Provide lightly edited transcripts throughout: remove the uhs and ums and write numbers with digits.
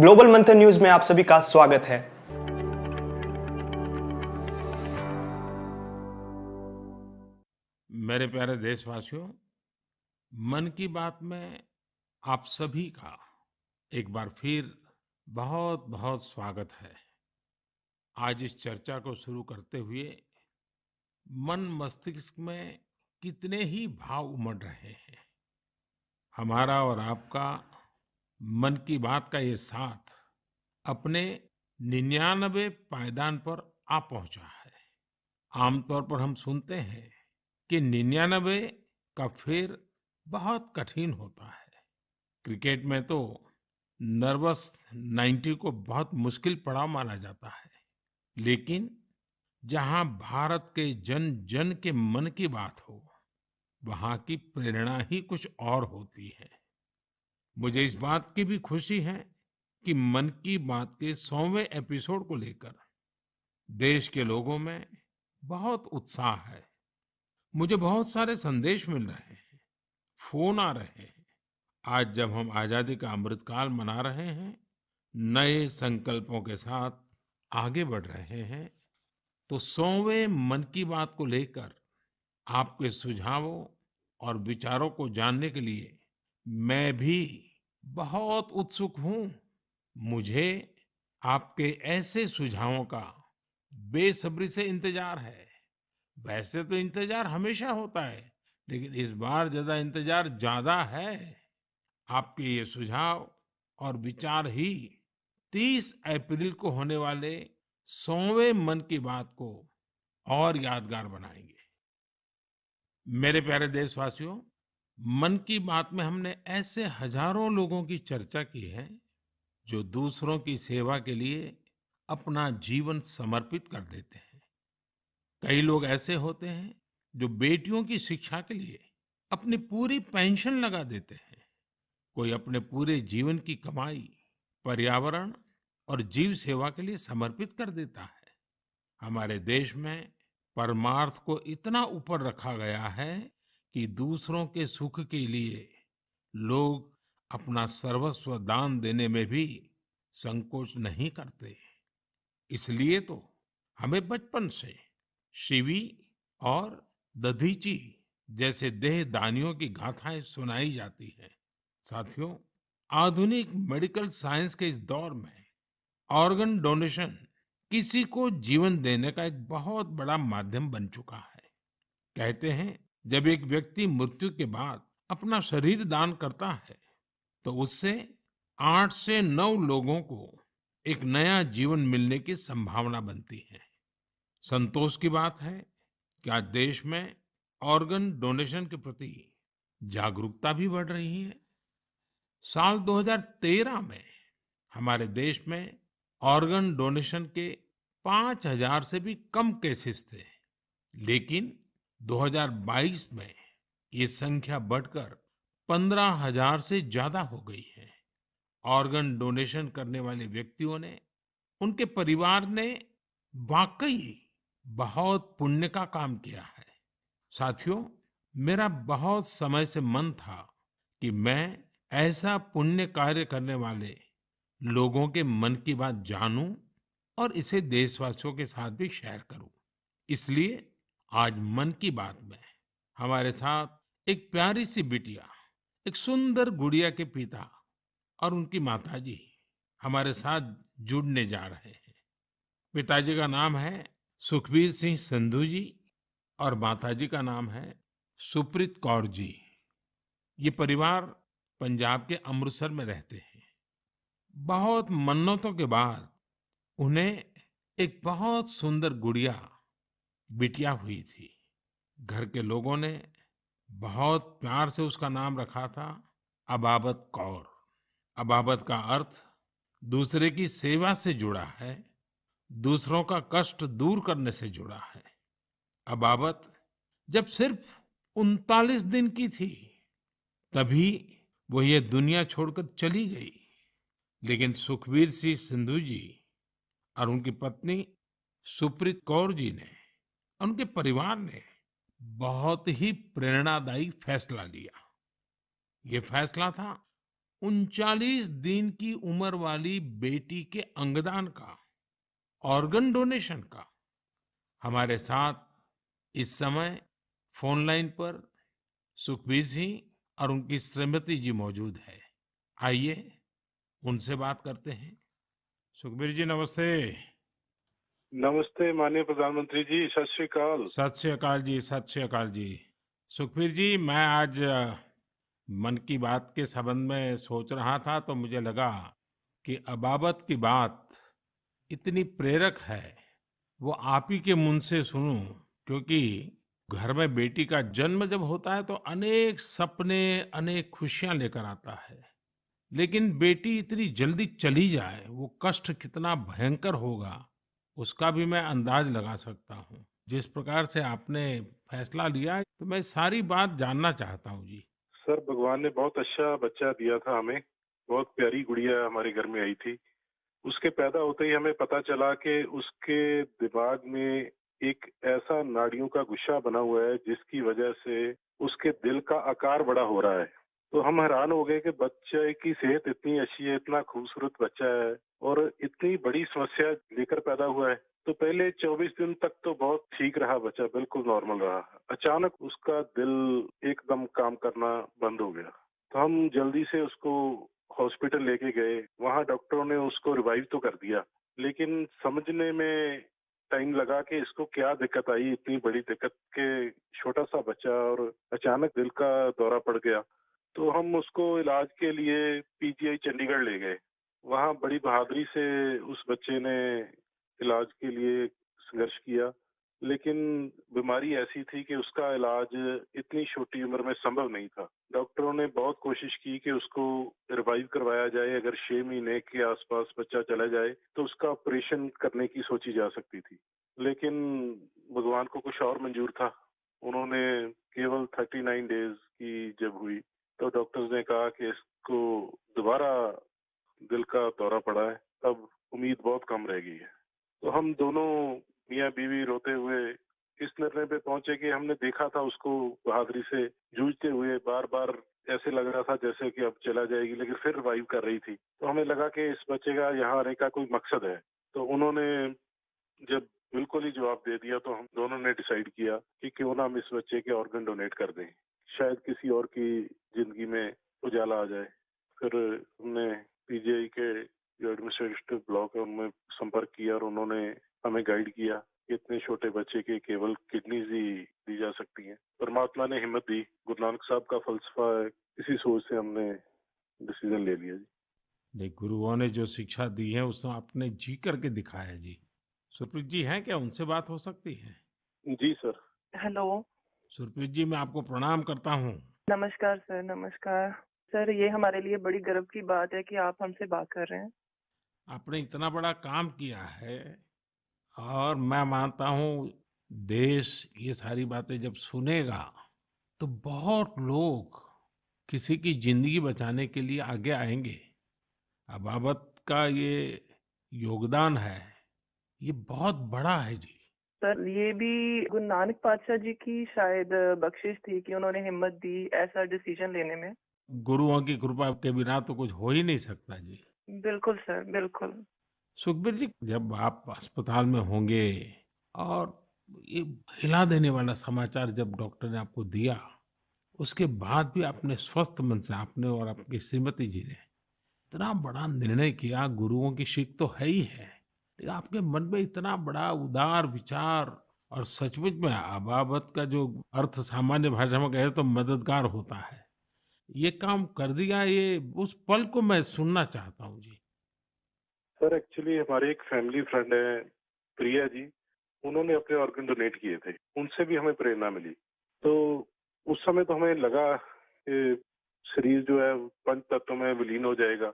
Global मंथन news में आप सभी का स्वागत है। मेरे प्यारे देशवासियों, मन की बात में आप सभी का एक बार फिर बहुत बहुत स्वागत है। आज इस चर्चा को शुरू करते हुए मन मस्तिष्क में कितने ही भाव उमड़ रहे हैं। हमारा और आपका मन की बात का ये साथ अपने 99 पायदान पर आ पहुंचा है। आमतौर पर हम सुनते हैं कि 99 का फेर बहुत कठिन होता है। क्रिकेट में तो नर्वस 90 को बहुत मुश्किल पड़ाव माना जाता है। लेकिन जहां भारत के जन जन के मन की बात हो, वहां की प्रेरणा ही कुछ और होती है। मुझे इस बात की भी खुशी है कि मन की बात के 100वें एपिसोड को लेकर देश के लोगों में बहुत उत्साह है। मुझे बहुत सारे संदेश मिल रहे हैं, फोन आ रहे हैं। आज जब हम आजादी का अमृतकाल मना रहे हैं, नए संकल्पों के साथ आगे बढ़ रहे हैं, तो 100वें मन की बात को लेकर आपके सुझावों और विचारों को जानने के लिए मैं भी बहुत उत्सुक हूं। मुझे आपके ऐसे सुझावों का बेसब्री से इंतजार है। वैसे तो इंतजार हमेशा होता है, लेकिन इस बार ज्यादा है। आपके ये सुझाव और विचार ही 30 अप्रैल को होने वाले 100वें मन की बात को और यादगार बनाएंगे। मेरे प्यारे देशवासियों, मन की बात में हमने ऐसे हजारों लोगों की चर्चा की है जो दूसरों की सेवा के लिए अपना जीवन समर्पित कर देते हैं। कई लोग ऐसे होते हैं जो बेटियों की शिक्षा के लिए अपनी पूरी पेंशन लगा देते हैं। कोई अपने पूरे जीवन की कमाई पर्यावरण और जीव सेवा के लिए समर्पित कर देता है। हमारे देश में परमार्थ को इतना ऊपर रखा गया है कि दूसरों के सुख के लिए लोग अपना सर्वस्व दान देने में भी संकोच नहीं करते। इसलिए तो हमें बचपन से शिवी और दधीची जैसे देह दानियों की गाथाएं सुनाई जाती हैं। साथियों, आधुनिक मेडिकल साइंस के इस दौर में ऑर्गन डोनेशन किसी को जीवन देने का एक बहुत बड़ा माध्यम बन चुका है। कहते हैं, जब एक व्यक्ति मृत्यु के बाद अपना शरीर दान करता है, तो उससे 8 से 9 लोगों को एक नया जीवन मिलने की संभावना बनती है। संतोष की बात है कि आज देश में ऑर्गन डोनेशन के प्रति जागरूकता भी बढ़ रही है। साल 2013 में हमारे देश में ऑर्गन डोनेशन के 5,000 से भी कम केसेस थे। लेकिन 2022 में ये संख्या बढ़कर 15,000 से ज्यादा हो गई है। ऑर्गन डोनेशन करने वाले व्यक्तियों ने, उनके परिवार ने वाकई बहुत पुण्य का काम किया है। साथियों, मेरा बहुत समय से मन था कि मैं ऐसा पुण्य कार्य करने वाले लोगों के मन की बात जानूं और इसे देशवासियों के साथ भी शेयर करूं। इसलिए आज मन की बात में हमारे साथ एक प्यारी सी बिटिया, एक सुंदर गुड़िया के पिता और उनकी माताजी हमारे साथ जुड़ने जा रहे हैं। पिताजी का नाम है सुखबीर सिंह संधू जी और माताजी का नाम है सुप्रीत कौर जी। ये परिवार पंजाब के अमृतसर में रहते हैं। बहुत मन्नतों के बाद उन्हें एक बहुत सुंदर गुड़िया, बिटिया हुई थी। घर के लोगों ने बहुत प्यार से उसका नाम रखा था अबाबत कौर। अबाबत का अर्थ दूसरे की सेवा से जुड़ा है, दूसरों का कष्ट दूर करने से जुड़ा है। अबाबत जब सिर्फ 39 दिन की थी, तभी वो ये दुनिया छोड़कर चली गई। लेकिन सुखबीर सिंह सिंधु जी और उनकी पत्नी सुप्रीत कौर जी ने, उनके परिवार ने बहुत ही प्रेरणादायी फैसला लिया। ये फैसला था 39 दिन की उम्र वाली बेटी के अंगदान का, ऑर्गन डोनेशन का। हमारे साथ इस समय फोन लाइन पर सुखबीर सिंह और उनकी श्रीमती जी मौजूद है। आइए उनसे बात करते हैं। सुखबीर जी नमस्ते। नमस्ते माननीय प्रधानमंत्री जी, सत श्री अकाल। सत श्री अकाल जी, सत श्री अकाल जी। सुखबीर जी, मैं आज मन की बात के संबंध में सोच रहा था तो मुझे लगा कि अबाबत की बात इतनी प्रेरक है, वो आप ही के मुंह से सुनूं, क्योंकि घर में बेटी का जन्म जब होता है तो अनेक सपने, अनेक खुशियां लेकर आता है। लेकिन बेटी इतनी जल्दी चली जाए, वो कष्ट कितना भयंकर होगा, उसका भी मैं अंदाज लगा सकता हूँ। जिस प्रकार से आपने फैसला लिया, तो मैं सारी बात जानना चाहता हूँ जी। सर, भगवान ने बहुत अच्छा बच्चा दिया था हमें। बहुत प्यारी गुड़िया हमारे घर में आई थी। उसके पैदा होते ही हमें पता चला कि उसके दिमाग में एक ऐसा नाड़ियों का गुच्छा बना हुआ है जिसकी वजह से उसके दिल का आकार बड़ा हो रहा है। तो हम हैरान हो गए कि बच्चे की सेहत इतनी अच्छी है, इतना खूबसूरत बच्चा है और इतनी बड़ी समस्या लेकर पैदा हुआ है। तो पहले 24 दिन तक तो बहुत ठीक रहा बच्चा, बिल्कुल नॉर्मल रहा। अचानक उसका दिल एकदम काम करना बंद हो गया। तो हम जल्दी से उसको हॉस्पिटल लेके गए। वहाँ डॉक्टरों ने उसको रिवाइव तो कर दिया, लेकिन समझने में टाइम लगा कि इसको क्या दिक्कत आई, इतनी बड़ी दिक्कत के छोटा सा बच्चा और अचानक दिल का दौरा पड़ गया। तो हम उसको इलाज के लिए पीजीआई चंडीगढ़ ले गए। वहाँ बड़ी बहादुरी से उस बच्चे ने इलाज के लिए संघर्ष किया, लेकिन बीमारी ऐसी थी कि उसका इलाज इतनी छोटी उम्र में संभव नहीं था। डॉक्टरों ने बहुत कोशिश की कि उसको रिवाइव करवाया जाए। अगर 6 महीने के आसपास बच्चा चला जाए तो उसका ऑपरेशन करने की सोची जा सकती थी, लेकिन भगवान को कुछ और मंजूर था। उन्होंने केवल 39 डेज की जब हुई तो डॉक्टर्स ने कहा कि इसको दोबारा दिल का दौरा पड़ा है, अब उम्मीद बहुत कम रह गई है। तो हम दोनों मियाँ बीवी रोते हुए इस निर्णय पे पहुंचे कि हमने देखा था उसको बहादुरी से जूझते हुए, बार बार ऐसे लग रहा था जैसे कि अब चला जाएगी, लेकिन फिर रिवाइव कर रही थी। तो हमें लगा कि इस बच्चे का यहाँ आने का कोई मकसद है। तो उन्होंने जब बिल्कुल ही जवाब दे दिया तो हम दोनों ने डिसाइड किया कि क्यों ना हम इस बच्चे के ऑर्गन डोनेट कर दें, शायद किसी और की जिंदगी में उजाला आ जाए। फिर हमने पीजीआई के जो एडमिनिस्ट्रेटिव ब्लॉक है उनमें संपर्क किया और उन्होंने हमें गाइड किया कि इतने छोटे बच्चे के केवल किडनीज ही दी जा सकती हैं। परमात्मा ने हिम्मत दी, गुरु नानक साहब का फलसफा है, इसी सोच से हमने डिसीजन ले लिया जी। नहीं, गुरुओं ने जो शिक्षा दी है उसको आपने जी करके दिखाया जी। सुरप्रीत जी हैं क्या, उनसे बात हो सकती है? जी सर। हेलो। सुरप्रीत जी, मैं आपको प्रणाम करता हूँ। नमस्कार सर, नमस्कार। सर, ये हमारे लिए बड़ी गर्व की बात है कि आप हमसे बात कर रहे हैं। आपने इतना बड़ा काम किया है, और मैं मानता हूँ देश ये सारी बातें जब सुनेगा तो बहुत लोग किसी की जिंदगी बचाने के लिए आगे आएंगे। अबाबत का ये योगदान है, ये बहुत बड़ा है जी। सर, ये भी गुरु नानक पातशाह जी की शायद बख्शिश थी कि उन्होंने हिम्मत दी ऐसा डिसीजन लेने में। गुरुओं की कृपा के बिना तो कुछ हो ही नहीं सकता जी। बिल्कुल सर, बिल्कुल। सुखबीर जी, जब आप अस्पताल में होंगे और ये हिला देने वाला समाचार जब डॉक्टर ने आपको दिया, उसके बाद भी आपने स्वस्थ मन से, आपने और आपकी श्रीमती जी ने इतना बड़ा निर्णय किया। गुरुओं की सीख तो है ही है, लेकिन आपके मन में इतना बड़ा उदार विचार, और सचमुच में अबाबत का जो अर्थ सामान्य भाषा में कहे तो मददगार होता है, ये काम कर दिया। ये उस पल को मैं सुनना चाहता हूँ जी। सर, एक्चुअली हमारे एक फैमिली फ्रेंड है, प्रिया जी, उन्होंने अपने ऑर्गन डोनेट किए थे। उनसे भी हमें प्रेरणा मिली। तो उस समय तो हमें लगा कि शरीर जो है पंच तत्वों में विलीन हो जाएगा।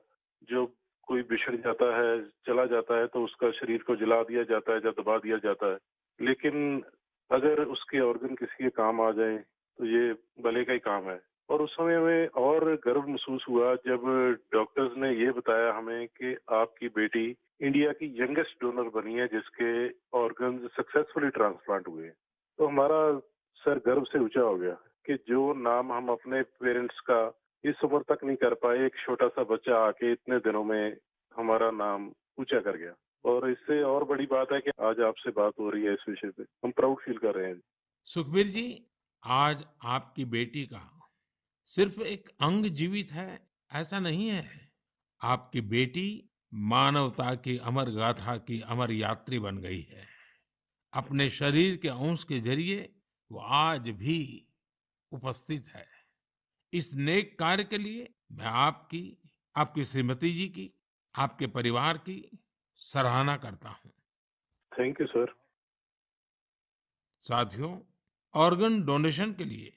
जो कोई बिछड़ जाता है, चला जाता है, तो उसका शरीर को जला दिया जाता है या दबा दिया जाता है। लेकिन अगर उसके ऑर्गन किसी के काम आ जाए तो ये भले का ही काम है। और उस समय हमें और गर्व महसूस हुआ जब डॉक्टर्स ने ये बताया हमें कि आपकी बेटी इंडिया की यंगेस्ट डोनर बनी है जिसके ऑर्गन सक्सेसफुली ट्रांसप्लांट हुए। तो हमारा सर गर्व से ऊंचा हो गया कि जो नाम हम अपने पेरेंट्स का इस उम्र तक नहीं कर पाए। एक छोटा सा बच्चा आके इतने दिनों में हमारा नाम ऊंचा कर गया, और इससे और बड़ी बात है कि आज आपसे बात हो रही है इस विषय पे। हम प्राउड फील कर रहे हैं। सुखबीर जी, आज आपकी बेटी का सिर्फ एक अंग जीवित है ऐसा नहीं है। आपकी बेटी मानवता की अमर गाथा की अमर यात्री बन गई है। अपने शरीर के अंश के जरिए वो आज भी उपस्थित है। इस नेक कार्य के लिए मैं आपकी, आपकी श्रीमती जी की, आपके परिवार की सराहना करता हूँ। Thank you sir. साथियों, ऑर्गन डोनेशन के लिए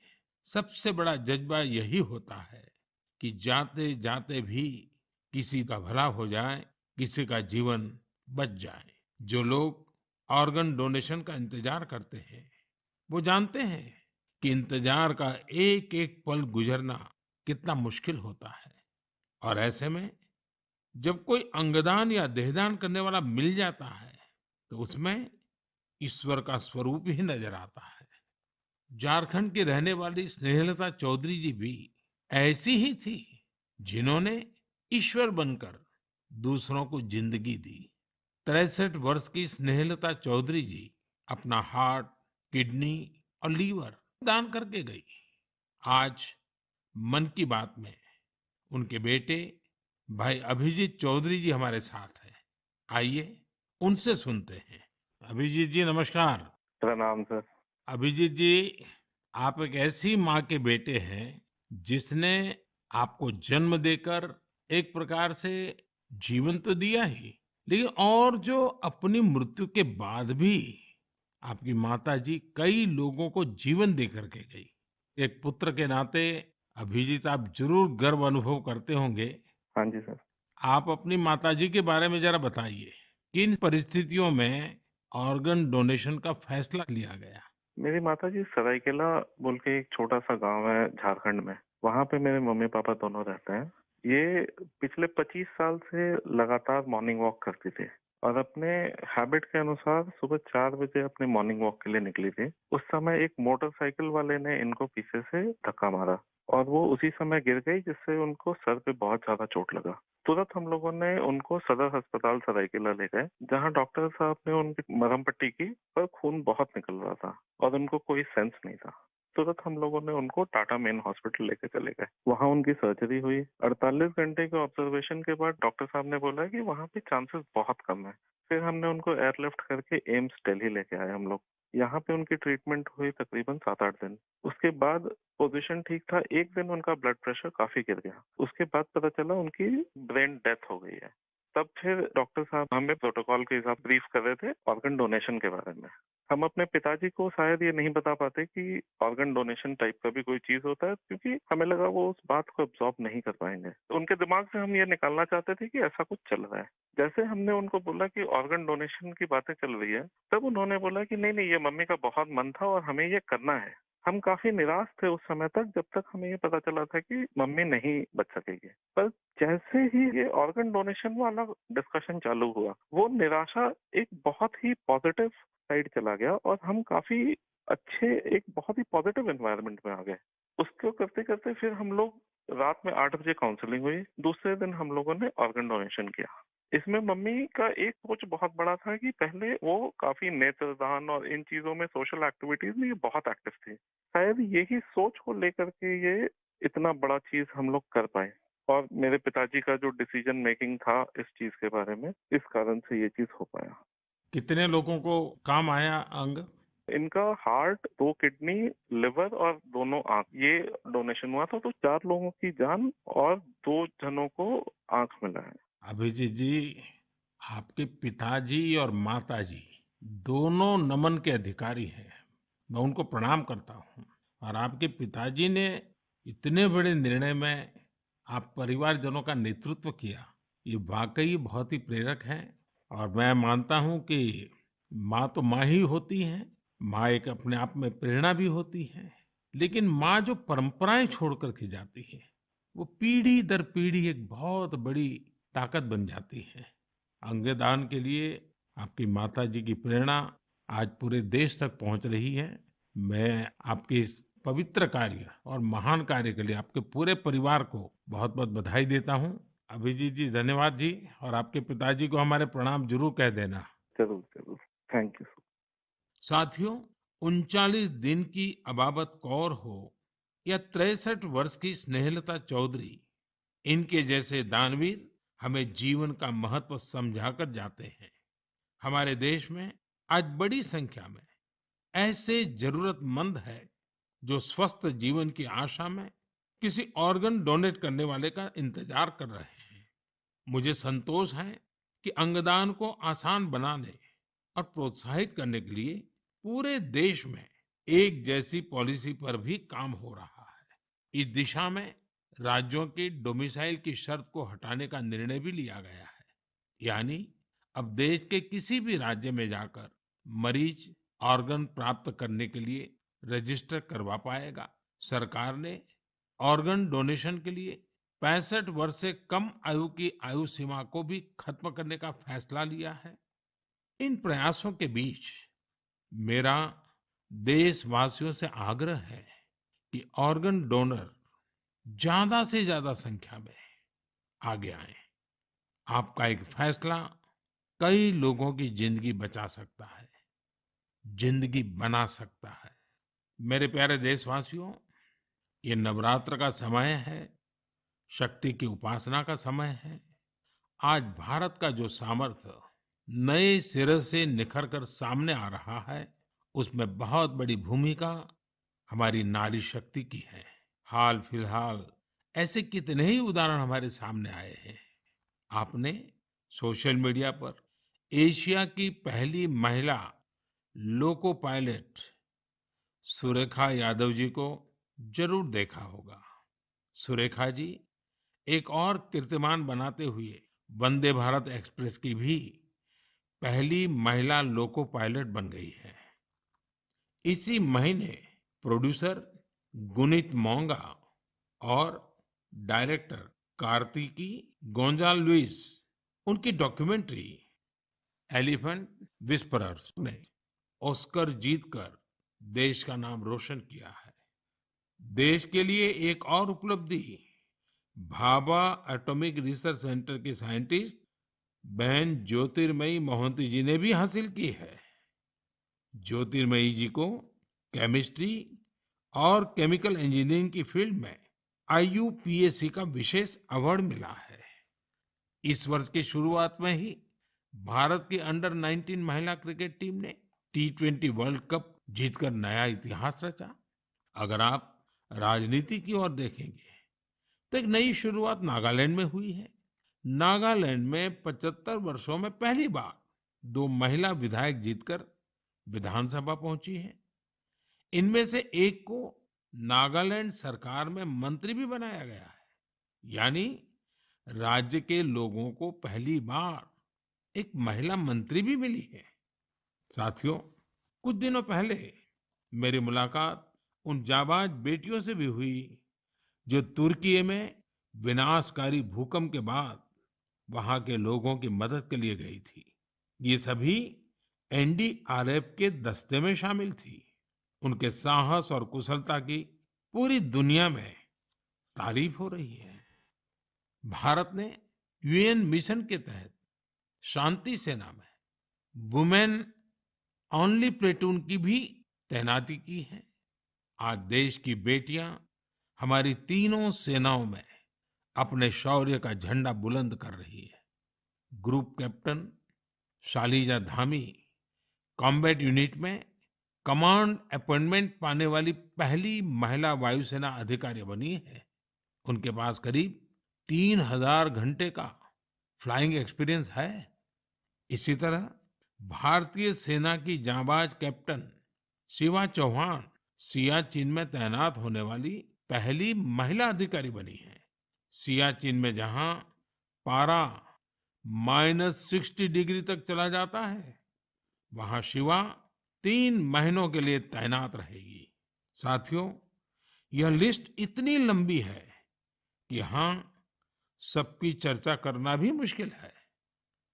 सबसे बड़ा जज्बा यही होता है कि जाते जाते भी किसी का भला हो जाए, किसी का जीवन बच जाए। जो लोग ऑर्गन डोनेशन का इंतजार करते हैं, वो जानते हैं कि इंतजार का एक एक पल गुजरना कितना मुश्किल होता है। और ऐसे में जब कोई अंगदान या देहदान करने वाला मिल जाता है, तो उसमें ईश्वर का स्वरूप ही नजर आता है। झारखंड की रहने वाली स्नेहलता चौधरी जी भी ऐसी ही थी, जिन्होंने ईश्वर बनकर दूसरों को जिंदगी दी। 63 वर्ष की स्नेहलता चौधरी जी अपना हार्ट, किडनी और लीवर दान करके गई। आज मन की बात में उनके बेटे भाई अभिजीत चौधरी जी हमारे साथ हैं। आइए उनसे सुनते हैं। अभिजीत जी नमस्कार। प्रणाम सर। अभिजीत जी, आप एक ऐसी माँ के बेटे हैं जिसने आपको जन्म देकर एक प्रकार से जीवन तो दिया ही, लेकिन और जो अपनी मृत्यु के बाद भी आपकी माता जी कई लोगों को जीवन दे करके गई। एक पुत्र के नाते अभिजीत आप जरूर गर्व अनुभव करते होंगे। हाँ जी सर। आप अपनी माताजी के बारे में जरा बताइए, किन परिस्थितियों में ऑर्गन डोनेशन का फैसला लिया गया? मेरी माताजी सरायकेला बोल के एक छोटा सा गांव है झारखंड में, वहां पे मेरे मम्मी पापा दोनों रहते हैं। ये पिछले 25 साल से लगातार मॉर्निंग वॉक करती थी और अपने हैबिट के अनुसार सुबह 4 बजे अपने मॉर्निंग वॉक के लिए निकली थी। उस समय एक मोटरसाइकिल वाले ने इनको पीछे से धक्का मारा और वो उसी समय गिर गई, जिससे उनको सर पे बहुत ज्यादा चोट लगा। तुरंत हम लोगों ने उनको सदर अस्पताल सरायकेला ले गए, जहां डॉक्टर साहब ने उनकी मरहम पट्टी की, पर खून बहुत निकल रहा था और उनको कोई सेंस नहीं था। तुरंत हम लोगों ने उनको टाटा मेन हॉस्पिटल लेके चले गए। वहां उनकी सर्जरी हुई। 48 घंटे के ऑब्जर्वेशन के बाद डॉक्टर साहब ने बोला कि वहां पे चांसेस बहुत कम है। फिर हमने उनको एयरलिफ्ट करके एम्स दिल्ली लेके आए हम लोग। यहाँ पे उनकी ट्रीटमेंट हुई तकरीबन 7-8 दिन। उसके बाद पोजीशन ठीक था। एक दिन उनका ब्लड प्रेशर काफी गिर गया। उसके बाद पता चला उनकी ब्रेन डेथ हो गई है। तब फिर डॉक्टर साहब हमें प्रोटोकॉल के हिसाब ब्रीफ कर रहे थे ऑर्गन डोनेशन के बारे में। हम अपने पिताजी को शायद ये नहीं बता पाते कि ऑर्गन डोनेशन टाइप का भी कोई चीज होता है, क्योंकि हमें लगा वो उस बात को एब्जॉर्ब नहीं कर पाएंगे। तो उनके दिमाग से हम ये निकालना चाहते थे कि ऐसा कुछ चल रहा है। जैसे हमने उनको बोला कि ऑर्गन डोनेशन की बातें चल रही है, तब उन्होंने बोला कि नहीं नहीं, ये मम्मी का बहुत मन था और हमें ये करना है। हम काफी निराश थे उस समय तक, जब तक हमें ये पता चला था कि मम्मी नहीं बच सकेगी। पर जैसे ही ये ऑर्गन डोनेशन वाला डिस्कशन चालू हुआ, वो निराशा एक बहुत ही पॉजिटिव साइड चला गया और हम काफी अच्छे, एक बहुत ही पॉजिटिव एनवायरनमेंट में आ गए। उसको करते करते फिर हम लोग रात में 8 बजे काउंसलिंग हुई। दूसरे दिन हम लोगों ने ऑर्गन डोनेशन किया। इसमें मम्मी का एक सोच बहुत बड़ा था कि पहले वो काफी नेत्रदान और इन चीजों में, सोशल एक्टिविटीज में ये बहुत एक्टिव थी। शायद यही सोच को लेकर के ये इतना बड़ा चीज हम लोग कर पाए। और मेरे पिताजी का जो डिसीजन मेकिंग था इस चीज के बारे में, इस कारण से ये चीज हो पाया। कितने लोगों को काम आया अंग? इनका हार्ट, 2 किडनी, लिवर और दोनों आंख, ये डोनेशन हुआ था। तो 4 लोगों की जान और 2 जनों को आंख मिला है। अभिजीत जी, आपके पिताजी और माताजी दोनों नमन के अधिकारी हैं। मैं उनको प्रणाम करता हूँ। और आपके पिताजी ने इतने बड़े निर्णय में आप परिवारजनों का नेतृत्व किया, ये वाकई बहुत ही प्रेरक है। और मैं मानता हूँ कि माँ तो माँ ही होती है, माँ एक अपने आप में प्रेरणा भी होती है, लेकिन माँ जो परंपराएं छोड़ करके जाती है, वो पीढ़ी दर पीढ़ी एक बहुत बड़ी ताकत बन जाती है। अंगदान के लिए आपकी माताजी की प्रेरणा आज पूरे देश तक पहुंच रही है। मैं आपकी इस पवित्र कार्य और महान कार्य के लिए आपके पूरे परिवार को बहुत बहुत बधाई देता हूँ। अभिजीत जी धन्यवाद जी, और आपके पिताजी को हमारे प्रणाम जरूर कह देना। जरूर जरूर, थैंक यू। साथियों, 39 दिन की अबाबत कौर हो या 63 वर्ष की स्नेहलता चौधरी, इनके जैसे दानवीर हमें जीवन का महत्व समझाकर जाते हैं। हमारे देश में आज बड़ी संख्या में ऐसे जरूरतमंद है जो स्वस्थ जीवन की आशा में किसी ऑर्गन डोनेट करने वाले का इंतजार कर रहे हैं। मुझे संतोष है कि अंगदान को आसान बनाने और प्रोत्साहित करने के लिए पूरे देश में एक जैसी पॉलिसी पर भी काम हो रहा है। इस दिशा में राज्यों की डोमिसाइल की शर्त को हटाने का निर्णय भी लिया गया है। यानी अब देश के किसी भी राज्य में जाकर मरीज ऑर्गन प्राप्त करने के लिए रजिस्टर करवा पाएगा। सरकार ने ऑर्गन डोनेशन के लिए 65 वर्ष से कम आयु की आयु सीमा को भी खत्म करने का फैसला लिया है। इन प्रयासों के बीच मेरा देशवासियों से आग्रह है कि ऑर्गन डोनर ज्यादा से ज्यादा संख्या में आगे आए। आपका एक फैसला कई लोगों की जिंदगी बचा सकता है, जिंदगी बना सकता है। मेरे प्यारे देशवासियों, ये नवरात्र का समय है, शक्ति की उपासना का समय है। आज भारत का जो सामर्थ्य नए सिरे से निखर कर सामने आ रहा है, उसमें बहुत बड़ी भूमिका हमारी नारी शक्ति की है। हाल फिलहाल ऐसे कितने ही उदाहरण हमारे सामने आए हैं। आपने सोशल मीडिया पर एशिया की पहली महिला लोको पायलट सुरेखा यादव जी को जरूर देखा होगा। सुरेखा जी एक और कीर्तिमान बनाते हुए वंदे भारत एक्सप्रेस की भी पहली महिला लोको पायलट बन गई है। इसी महीने प्रोड्यूसर गुनीत मोंगा और डायरेक्टर कार्तिकी गोंजाल्विस, उनकी डॉक्यूमेंट्री एलिफेंट विस्परर्स ने ऑस्कर जीतकर देश का नाम रोशन किया है। देश के लिए एक और उपलब्धि भाभा एटॉमिक रिसर्च सेंटर की साइंटिस्ट बहन ज्योतिर्मयी मोहंती जी ने भी हासिल की है। ज्योतिर्मयी जी को केमिस्ट्री और केमिकल इंजीनियरिंग की फील्ड में IUPAC का विशेष अवार्ड मिला है। इस वर्ष की शुरुआत में ही भारत की अंडर 19 महिला क्रिकेट टीम ने T20 वर्ल्ड कप जीतकर नया इतिहास रचा। अगर आप राजनीति की ओर देखेंगे तो एक नई शुरुआत नागालैंड में हुई है। नागालैंड में 75 वर्षों में पहली बार 2 महिला विधायक जीतकर विधानसभा पहुंची है। इनमें से एक को नागालैंड सरकार में मंत्री भी बनाया गया है। यानी राज्य के लोगों को पहली बार एक महिला मंत्री भी मिली है। साथियों, कुछ दिनों पहले मेरी मुलाकात उन जाबाज बेटियों से भी हुई जो तुर्की में विनाशकारी भूकंप के बाद वहां के लोगों की मदद के लिए गई थी। ये सभी NDRF के दस्ते में शामिल थी। उनके साहस और कुशलता की पूरी दुनिया में तारीफ हो रही है। भारत ने UN मिशन के तहत शांति सेना में वुमेन ओनली प्लेटून की भी तैनाती की है। आज देश की बेटियां हमारी तीनों सेनाओं में अपने शौर्य का झंडा बुलंद कर रही है। Group captain Shaliza Dhami combat unit में कमांड अपॉइंटमेंट पाने वाली पहली महिला वायुसेना अधिकारी बनी है। उनके पास करीब 3000 घंटे का फ्लाइंग एक्सपीरियंस है। इसी तरह भारतीय सेना की जांबाज कैप्टन शिवा चौहान सियाचिन में तैनात होने वाली पहली महिला अधिकारी बनी है। सियाचिन में जहां पारा -60 डिग्री तक चला जाता है, वहां शिवा 3 महीनों के लिए तैनात रहेगी। साथियों, यह लिस्ट इतनी लंबी है कि यहाँ सबकी चर्चा करना भी मुश्किल है।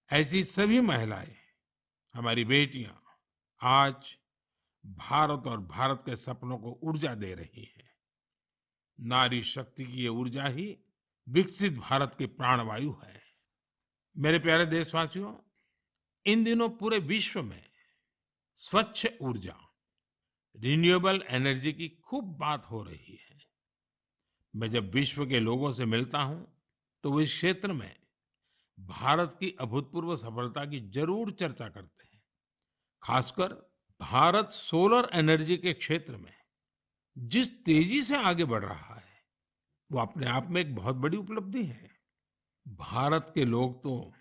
ऐसी सभी महिलाएं, हमारी बेटियां आज भारत और भारत के सपनों को ऊर्जा दे रही है। नारी शक्ति की ये ऊर्जा ही विकसित भारत की प्राणवायु है। मेरे प्यारे देशवासियों, इन दिनों पूरे विश्व में स्वच्छ ऊर्जा, रिन्यूएबल एनर्जी की खूब बात हो रही है। मैं जब विश्व के लोगों से मिलता हूं तो वो इस क्षेत्र में भारत की अभूतपूर्व सफलता की जरूर चर्चा करते हैं। खासकर भारत सोलर एनर्जी के क्षेत्र में जिस तेजी से आगे बढ़ रहा है, वो अपने आप में एक बहुत बड़ी उपलब्धि है। भारत के लोग तो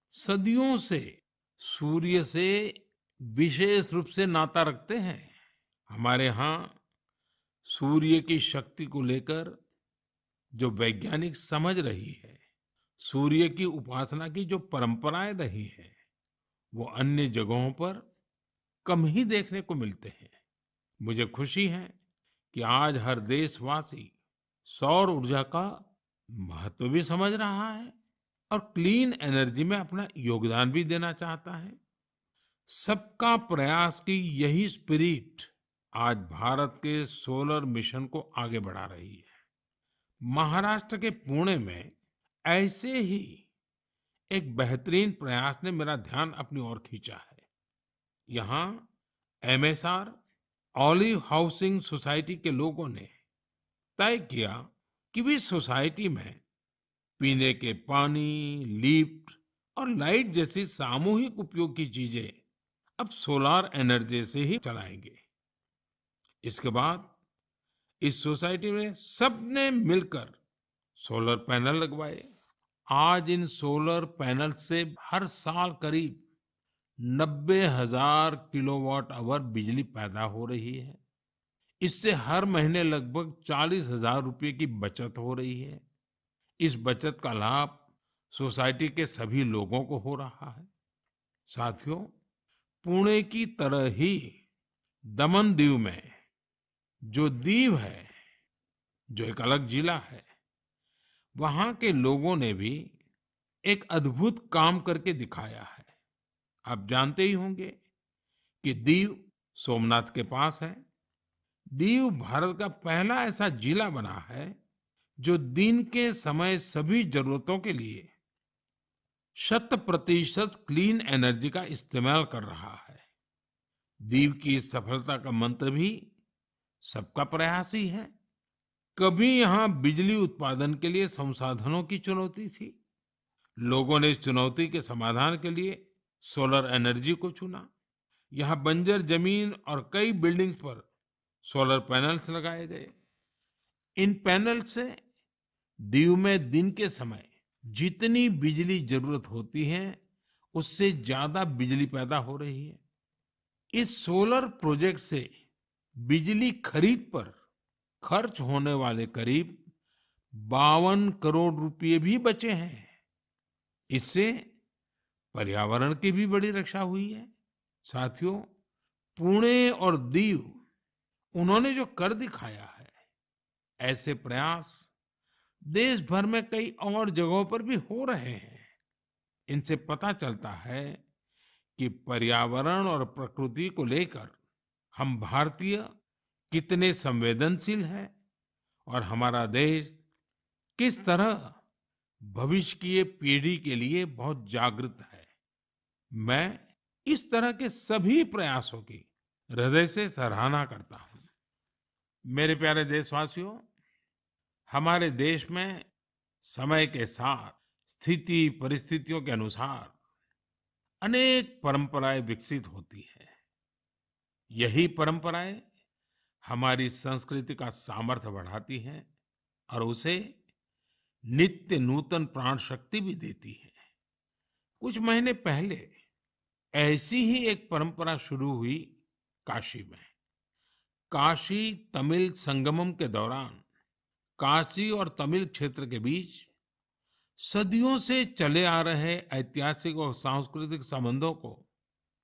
सदियों से सूर्य से विशेष रूप से नाता रखते हैं। हमारे यहाँ सूर्य की शक्ति को लेकर जो वैज्ञानिक समझ रही है, सूर्य की उपासना की जो परंपराएं रही है, वो अन्य जगहों पर कम ही देखने को मिलते हैं। मुझे खुशी है कि आज हर देशवासी सौर ऊर्जा का महत्व भी समझ रहा है और क्लीन एनर्जी में अपना योगदान भी देना चाहता है। सबका प्रयास की यही स्पिरिट आज भारत के सोलर मिशन को आगे बढ़ा रही है। महाराष्ट्र के पुणे में ऐसे ही एक बेहतरीन प्रयास ने मेरा ध्यान अपनी ओर खींचा है। यहाँ एमएसआर ऑलिव हाउसिंग सोसाइटी के लोगों ने तय किया कि वे सोसाइटी में पीने के पानी, लिफ्ट और लाइट जैसी सामूहिक उपयोग की चीजें अब सोलार एनर्जी से ही चलाएंगे। इसके बाद इस सोसाइटी में सबने मिलकर सोलर पैनल लगवाए। आज इन सोलर पैनल से हर साल करीब 90,000 किलोवाट आवर बिजली पैदा हो रही है। इससे हर महीने लगभग 40,000 रुपए की बचत हो रही है। इस बचत का लाभ सोसाइटी के सभी लोगों को हो रहा है। साथियों, पुणे की तरह ही दमन दीव में जो दीव है, जो एक अलग जिला है, वहां के लोगों ने भी एक अद्भुत काम करके दिखाया है। आप जानते ही होंगे कि दीव सोमनाथ के पास है। दीव भारत का पहला ऐसा जिला बना है जो दिन के समय सभी जरूरतों के लिए 100% क्लीन एनर्जी का इस्तेमाल कर रहा है। दीव की इस सफलता का मंत्र भी सबका प्रयास ही है। कभी यहाँ बिजली उत्पादन के लिए संसाधनों की चुनौती थी। लोगों ने इस चुनौती के समाधान के लिए सोलर एनर्जी को चुना। यहाँ बंजर जमीन और कई बिल्डिंग्स पर सोलर पैनल्स लगाए गए। इन पैनल से दीव में दिन के समय जितनी बिजली जरूरत होती है, उससे ज्यादा बिजली पैदा हो रही है। इस सोलर प्रोजेक्ट से बिजली खरीद पर खर्च होने वाले करीब 52 करोड़ रुपए भी बचे हैं। इससे पर्यावरण की भी बड़ी रक्षा हुई है। साथियों, पुणे और दीव, उन्होंने जो कर दिखाया है, ऐसे प्रयास देश भर में कई और जगहों पर भी हो रहे हैं। इनसे पता चलता है कि पर्यावरण और प्रकृति को लेकर हम भारतीय कितने संवेदनशील हैं और हमारा देश किस तरह भविष्य की ये पीढ़ी के लिए बहुत जागृत है। मैं इस तरह के सभी प्रयासों की हृदय से सराहना करता हूं। मेरे प्यारे देशवासियों, हमारे देश में समय के साथ स्थिति परिस्थितियों के अनुसार अनेक परंपराएं विकसित होती है। यही परंपराएं हमारी संस्कृति का सामर्थ्य बढ़ाती हैं और उसे नित्य नूतन प्राण शक्ति भी देती है। कुछ महीने पहले ऐसी ही एक परंपरा शुरू हुई काशी में। काशी तमिल संगमम के दौरान काशी और तमिल क्षेत्र के बीच सदियों से चले आ रहे ऐतिहासिक और सांस्कृतिक संबंधों को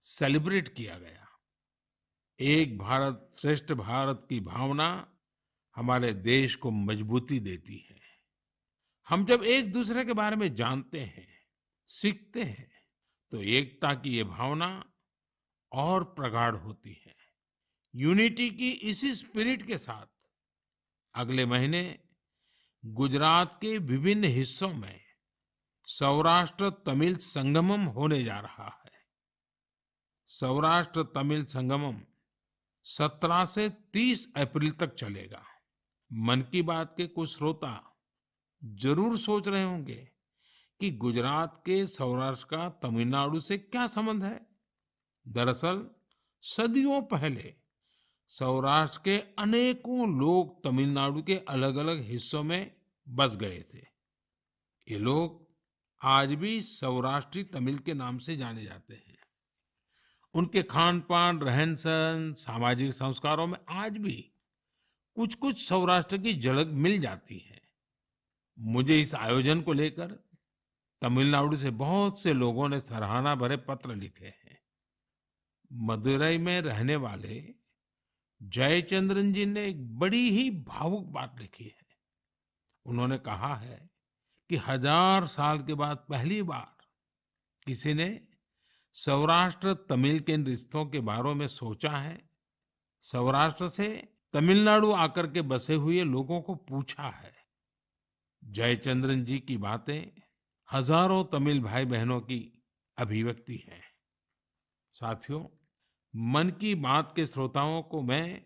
सेलिब्रेट किया गया। एक भारत श्रेष्ठ भारत की भावना हमारे देश को मजबूती देती है। हम जब एक दूसरे के बारे में जानते हैं, सीखते हैं, तो एकता की ये भावना और प्रगाढ़ होती है। यूनिटी की इसी स्पिरिट के साथ अगले महीने गुजरात के विभिन्न हिस्सों में सौराष्ट्र तमिल संगमम होने जा रहा है। सौराष्ट्र तमिल संगमम 17 से 30 अप्रैल तक चलेगा। मन की बात के कुछ श्रोता जरूर सोच रहे होंगे कि गुजरात के सौराष्ट्र का तमिलनाडु से क्या संबंध है। दरअसल सदियों पहले सौराष्ट्र के अनेकों लोग तमिलनाडु के अलग अलग हिस्सों में बस गए थे। ये लोग आज भी सौराष्ट्री तमिल के नाम से जाने जाते हैं। उनके खान पान, रहन सहन, सामाजिक संस्कारों में आज भी कुछ कुछ सौराष्ट्र की झलक मिल जाती है। मुझे इस आयोजन को लेकर तमिलनाडु से बहुत से लोगों ने सराहना भरे पत्र लिखे हैं। मदुरई में रहने वाले जयचंद्रन जी ने एक बड़ी ही भावुक बात लिखी है। उन्होंने कहा है कि 1000 साल के बाद पहली बार किसी ने सौराष्ट्र तमिल के इन रिश्तों के बारे में सोचा है। सौराष्ट्र से तमिलनाडु आकर के बसे हुए लोगों को पूछा है। जयचंद्रन जी की बातें हजारों तमिल भाई बहनों की अभिव्यक्ति है। साथियों, मन की बात के श्रोताओं को मैं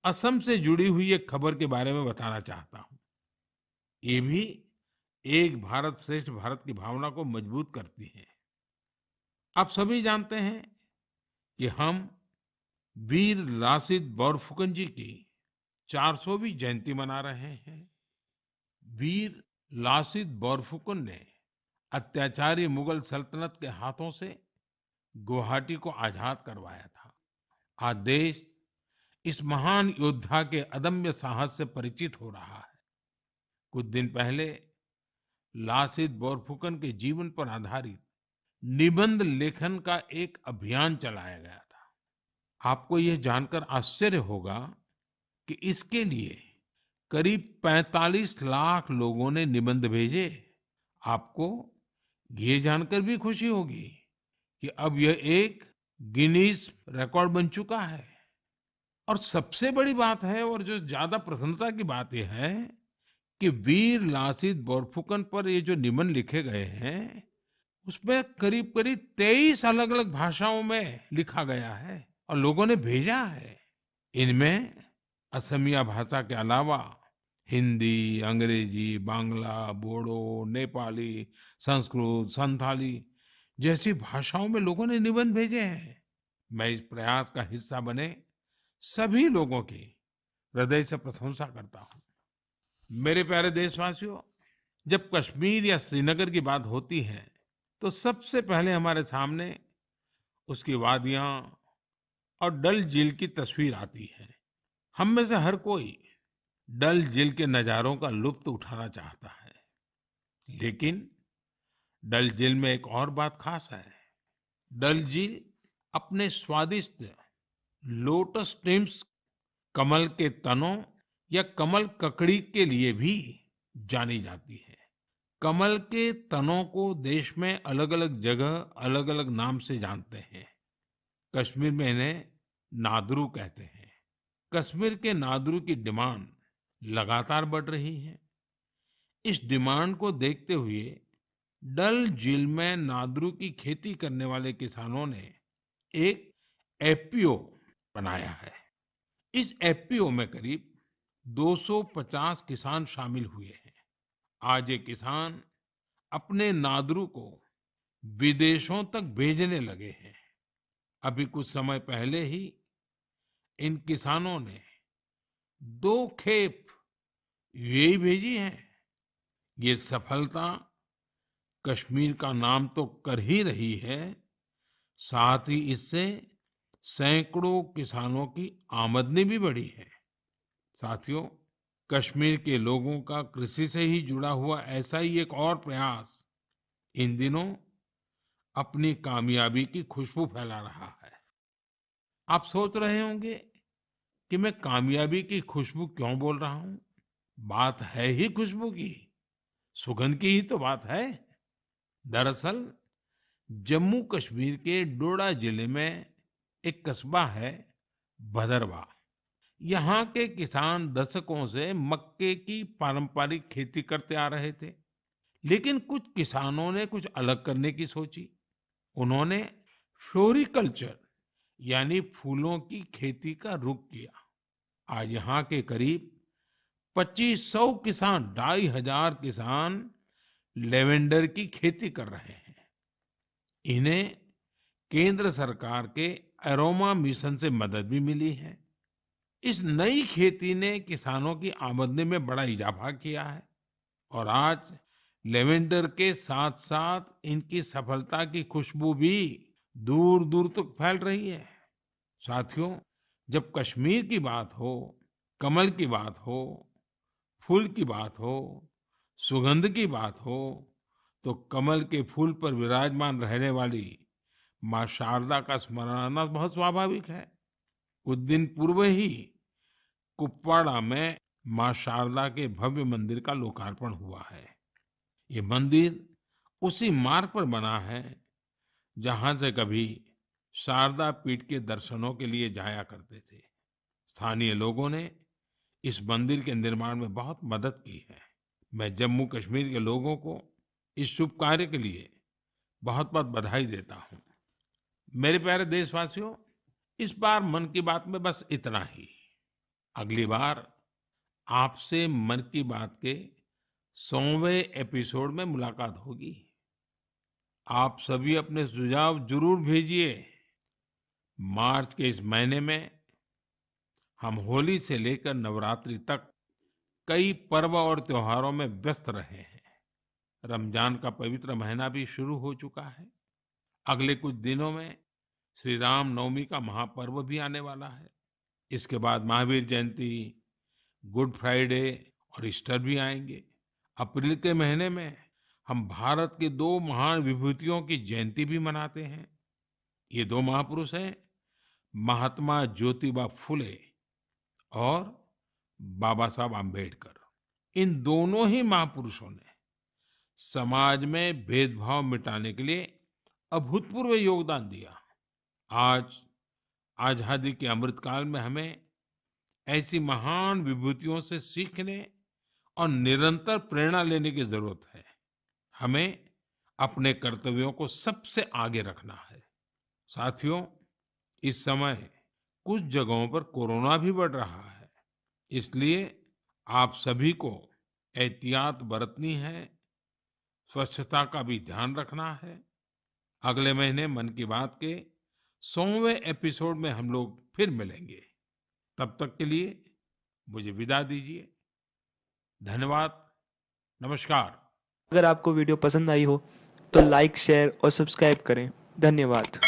असम से जुड़ी हुई एक खबर के बारे में बताना चाहता हूँ। ये भी एक भारत श्रेष्ठ भारत की भावना को मजबूत करती है। आप सभी जानते हैं कि हम वीर लासित बोरफुकन जी की 400वीं जयंती मना रहे हैं। वीर लासित बोरफुकन ने अत्याचारी मुगल सल्तनत के हाथों से गुवाहाटी को आजाद करवाया था। आज देश इस महान योद्धा के अदम्य साहस से परिचित हो रहा है। कुछ दिन पहले लासित बोरफुकन के जीवन पर आधारित निबंध लेखन का एक अभियान चलाया गया था। आपको यह जानकर आश्चर्य होगा कि इसके लिए करीब 45 लाख लोगों ने निबंध भेजे। आपको ये जानकर भी खुशी होगी कि अब यह एक गिनीज रिकॉर्ड बन चुका है। और सबसे बड़ी बात है, और जो ज्यादा प्रसन्नता की बात यह है कि वीर लासित बोरफुकन पर ये जो निबंध लिखे गए हैं, उसमें करीब करीब 23 अलग अलग भाषाओं में लिखा गया है और लोगों ने भेजा है। इनमें असमिया भाषा के अलावा हिंदी, अंग्रेजी, बांग्ला, बोडो, नेपाली, संस्कृत, संथाली जैसी भाषाओं में लोगों ने निबंध भेजे हैं। मैं इस प्रयास का हिस्सा बने सभी लोगों की हृदय से प्रशंसा करता हूँ। मेरे प्यारे देशवासियों, जब कश्मीर या श्रीनगर की बात होती है तो सबसे पहले हमारे सामने उसकी वादियां और डल झील की तस्वीर आती है। हम में से हर कोई डल झील के नजारों का लुत्फ उठाना चाहता है, लेकिन डल झील में एक और बात खास है। डल झील अपने स्वादिष्ट लोटस स्टेम्स, कमल के तनों या कमल ककड़ी के लिए भी जानी जाती है। कमल के तनों को देश में अलग अलग जगह अलग अलग नाम से जानते हैं। कश्मीर में इन्हें नादरू कहते हैं। कश्मीर के नादरू की डिमांड लगातार बढ़ रही है। इस डिमांड को देखते हुए डल झील में नादरू की खेती करने वाले किसानों ने एक एफपीओ बनाया है। इस एफपीओ में करीब 250 किसान शामिल हुए हैं। आज ये किसान अपने नादरू को विदेशों तक भेजने लगे हैं। अभी कुछ समय पहले ही इन किसानों ने 2 खेप यूएई भेजी है। ये सफलता कश्मीर का नाम तो कर ही रही है, साथ ही इससे सैकड़ों किसानों की आमदनी भी बढ़ी है। साथियों, कश्मीर के लोगों का कृषि से ही जुड़ा हुआ ऐसा ही एक और प्रयास इन दिनों अपनी कामयाबी की खुशबू फैला रहा है। आप सोच रहे होंगे कि मैं कामयाबी की खुशबू क्यों बोल रहा हूं? बात है ही खुशबू की, सुगंध की ही तो बात है। दरअसल जम्मू कश्मीर के डोडा जिले में एक कस्बा है भदरवा। यहाँ के किसान दशकों से मक्के की पारंपरिक खेती करते आ रहे थे, लेकिन कुछ किसानों ने कुछ अलग करने की सोची। उन्होंने फ्लोरिकल्चर यानी फूलों की खेती का रुख किया। आज यहाँ के करीब 2500 किसान, 2500 किसान लेवेंडर की खेती कर रहे हैं। इन्हें केंद्र सरकार के एरोमा मिशन से मदद भी मिली है। इस नई खेती ने किसानों की आमदनी में बड़ा इजाफा किया है और आज लेवेंडर के साथ साथ इनकी सफलता की खुशबू भी दूर दूर तक फैल रही है। साथियों, जब कश्मीर की बात हो, कमल की बात हो, फूल की बात हो, सुगंध की बात हो, तो कमल के फूल पर विराजमान रहने वाली माँ शारदा का स्मरण आना बहुत स्वाभाविक है। कुछ दिन पूर्व ही कुपवाड़ा में माँ शारदा के भव्य मंदिर का लोकार्पण हुआ है। ये मंदिर उसी मार्ग पर बना है जहां से कभी शारदा पीठ के दर्शनों के लिए जाया करते थे। स्थानीय लोगों ने इस मंदिर के निर्माण में बहुत मदद की है। मैं जम्मू कश्मीर के लोगों को इस शुभ कार्य के लिए बहुत बहुत बधाई देता हूँ। मेरे प्यारे देशवासियों, इस बार मन की बात में बस इतना ही। अगली बार आपसे मन की बात के 100वें एपिसोड में मुलाकात होगी। आप सभी अपने सुझाव जरूर भेजिए। मार्च के इस महीने में हम होली से लेकर नवरात्रि तक कई पर्व और त्योहारों में व्यस्त रहे हैं। रमजान का पवित्र महीना भी शुरू हो चुका है। अगले कुछ दिनों में श्री राम नवमी का महापर्व भी आने वाला है। इसके बाद महावीर जयंती, गुड फ्राइडे और ईस्टर भी आएंगे। अप्रैल के महीने में हम भारत के 2 महान विभूतियों की जयंती भी मनाते हैं। ये 2 महापुरुष हैं महात्मा ज्योतिबा फुले और बाबा साहब आम्बेडकर। इन दोनों ही महापुरुषों ने समाज में भेदभाव मिटाने के लिए अभूतपूर्व योगदान दिया। आज आजादी के अमृतकाल में हमें ऐसी महान विभूतियों से सीखने और निरंतर प्रेरणा लेने की जरूरत है। हमें अपने कर्तव्यों को सबसे आगे रखना है। साथियों, इस समय कुछ जगहों पर कोरोना भी बढ़ रहा है, इसलिए आप सभी को एहतियात बरतनी है, स्वच्छता का भी ध्यान रखना है। अगले महीने मन की बात के 100वें एपिसोड में हम लोग फिर मिलेंगे। तब तक के लिए मुझे विदा दीजिए। धन्यवाद। नमस्कार। अगर आपको वीडियो पसंद आई हो तो लाइक, शेयर और सब्सक्राइब करें। धन्यवाद।